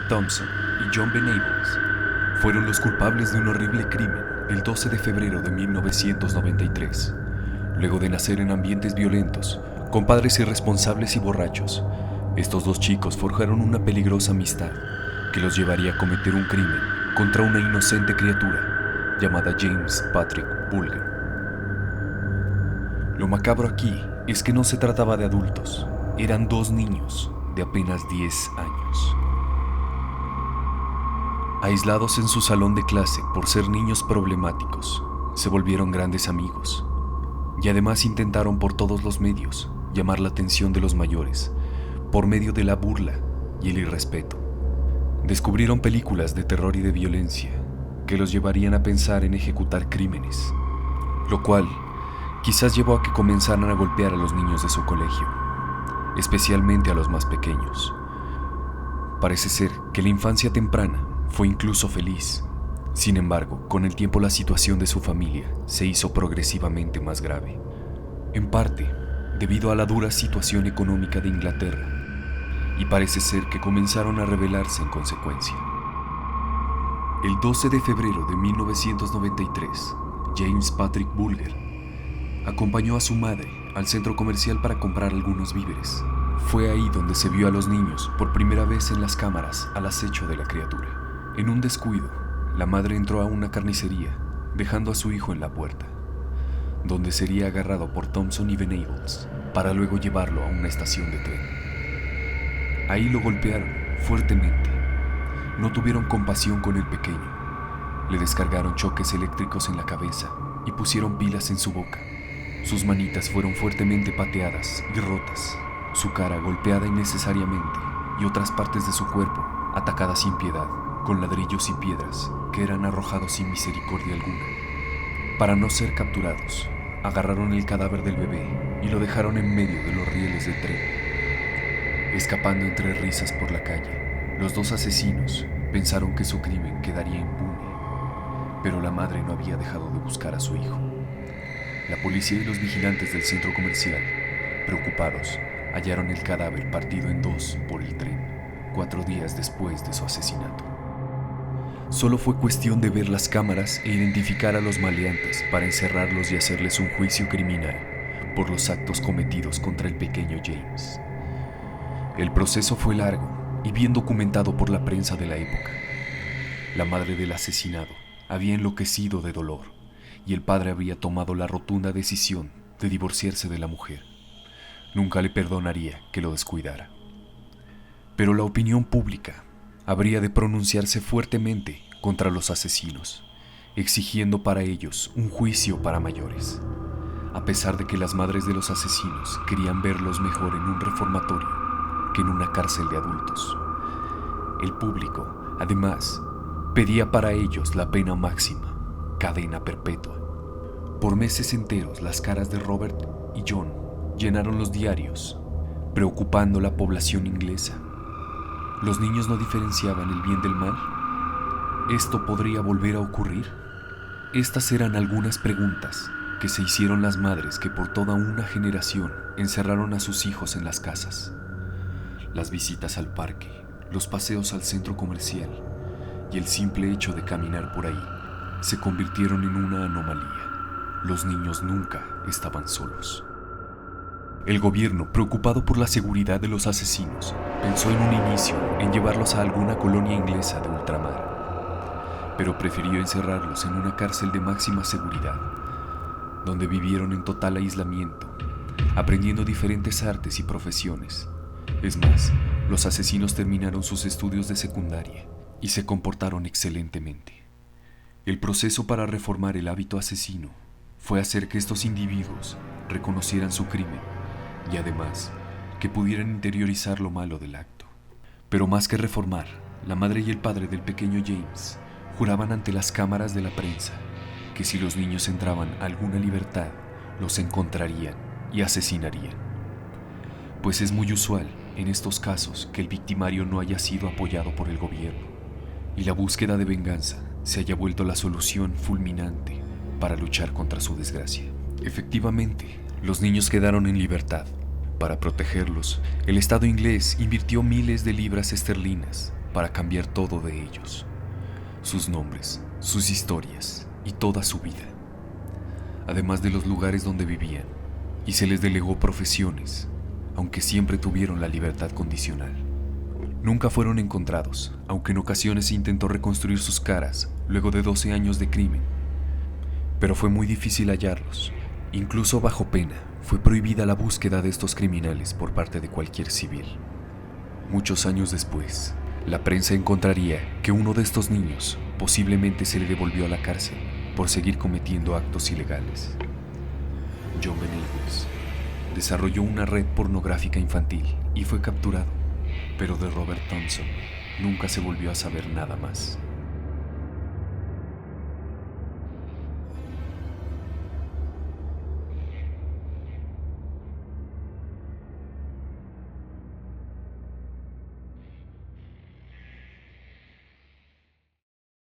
Thompson y John Venables fueron los culpables de un horrible crimen el 12 de febrero de 1993. Luego de nacer en ambientes violentos, con padres irresponsables y borrachos, estos dos chicos forjaron una peligrosa amistad que los llevaría a cometer un crimen contra una inocente criatura llamada James Patrick Bulger. Lo macabro aquí es que no se trataba de adultos, eran dos niños de apenas 10 años. Aislados en su salón de clase por ser niños problemáticos, se volvieron grandes amigos y además intentaron por todos los medios llamar la atención de los mayores por medio de la burla y el irrespeto. Descubrieron películas de terror y de violencia que los llevarían a pensar en ejecutar crímenes, lo cual quizás llevó a que comenzaran a golpear a los niños de su colegio, especialmente a los más pequeños. Parece ser que la infancia temprana fue incluso feliz. Sin embargo, con el tiempo la situación de su familia se hizo progresivamente más grave, en parte debido a la dura situación económica de Inglaterra, y parece ser que comenzaron a rebelarse en consecuencia. El 12 de febrero de 1993, James Patrick Bulger acompañó a su madre al centro comercial para comprar algunos víveres. Fue ahí donde se vio a los niños por primera vez en las cámaras al acecho de la criatura. En un descuido, la madre entró a una carnicería, dejando a su hijo en la puerta, donde sería agarrado por Thompson y Venables para luego llevarlo a una estación de tren. Ahí lo golpearon fuertemente. No tuvieron compasión con el pequeño. Le descargaron choques eléctricos en la cabeza y pusieron pilas en su boca. Sus manitas fueron fuertemente pateadas y rotas, su cara golpeada innecesariamente y otras partes de su cuerpo atacadas sin piedad, con ladrillos y piedras que eran arrojados sin misericordia alguna. Para no ser capturados, agarraron el cadáver del bebé y lo dejaron en medio de los rieles del tren. Escapando entre risas por la calle, los dos asesinos pensaron que su crimen quedaría impune, pero la madre no había dejado de buscar a su hijo. La policía y los vigilantes del centro comercial, preocupados, hallaron el cadáver partido en dos por el tren, 4 días después de su asesinato. Solo fue cuestión de ver las cámaras e identificar a los maleantes para encerrarlos y hacerles un juicio criminal por los actos cometidos contra el pequeño James. El proceso fue largo y bien documentado por la prensa de la época. La madre del asesinado había enloquecido de dolor y el padre había tomado la rotunda decisión de divorciarse de la mujer. Nunca le perdonaría que lo descuidara. Pero la opinión pública habría de pronunciarse fuertemente contra los asesinos, exigiendo para ellos un juicio para mayores, a pesar de que las madres de los asesinos querían verlos mejor en un reformatorio que en una cárcel de adultos. El público, además, pedía para ellos la pena máxima, cadena perpetua. Por meses enteros, las caras de Robert y John llenaron los diarios, preocupando a la población inglesa. ¿Los niños no diferenciaban el bien del mal? ¿Esto podría volver a ocurrir? Estas eran algunas preguntas que se hicieron las madres que por toda una generación encerraron a sus hijos en las casas. Las visitas al parque, los paseos al centro comercial y el simple hecho de caminar por ahí se convirtieron en una anomalía. Los niños nunca estaban solos. El gobierno, preocupado por la seguridad de los asesinos, pensó en un inicio en llevarlos a alguna colonia inglesa de ultramar, pero prefirió encerrarlos en una cárcel de máxima seguridad, donde vivieron en total aislamiento, aprendiendo diferentes artes y profesiones. Es más, los asesinos terminaron sus estudios de secundaria y se comportaron excelentemente. El proceso para reformar el hábito asesino fue hacer que estos individuos reconocieran su crimen y además que pudieran interiorizar lo malo del acto. Pero más que reformar, la madre y el padre del pequeño James juraban ante las cámaras de la prensa que si los niños entraban a alguna libertad, los encontrarían y asesinarían. Pues es muy usual en estos casos que el victimario no haya sido apoyado por el gobierno y la búsqueda de venganza se haya vuelto la solución fulminante para luchar contra su desgracia. Efectivamente, los niños quedaron en libertad. Para protegerlos, el Estado inglés invirtió miles de libras esterlinas para cambiar todo de ellos, sus nombres, sus historias y toda su vida, además de los lugares donde vivían, y se les delegó profesiones, aunque siempre tuvieron la libertad condicional. Nunca fueron encontrados, aunque en ocasiones se intentó reconstruir sus caras luego de 12 años de crimen, pero fue muy difícil hallarlos. Incluso bajo pena, fue prohibida la búsqueda de estos criminales por parte de cualquier civil. Muchos años después, la prensa encontraría que uno de estos niños posiblemente se le devolvió a la cárcel por seguir cometiendo actos ilegales. John Benitez desarrolló una red pornográfica infantil y fue capturado, pero de Robert Thompson nunca se volvió a saber nada más.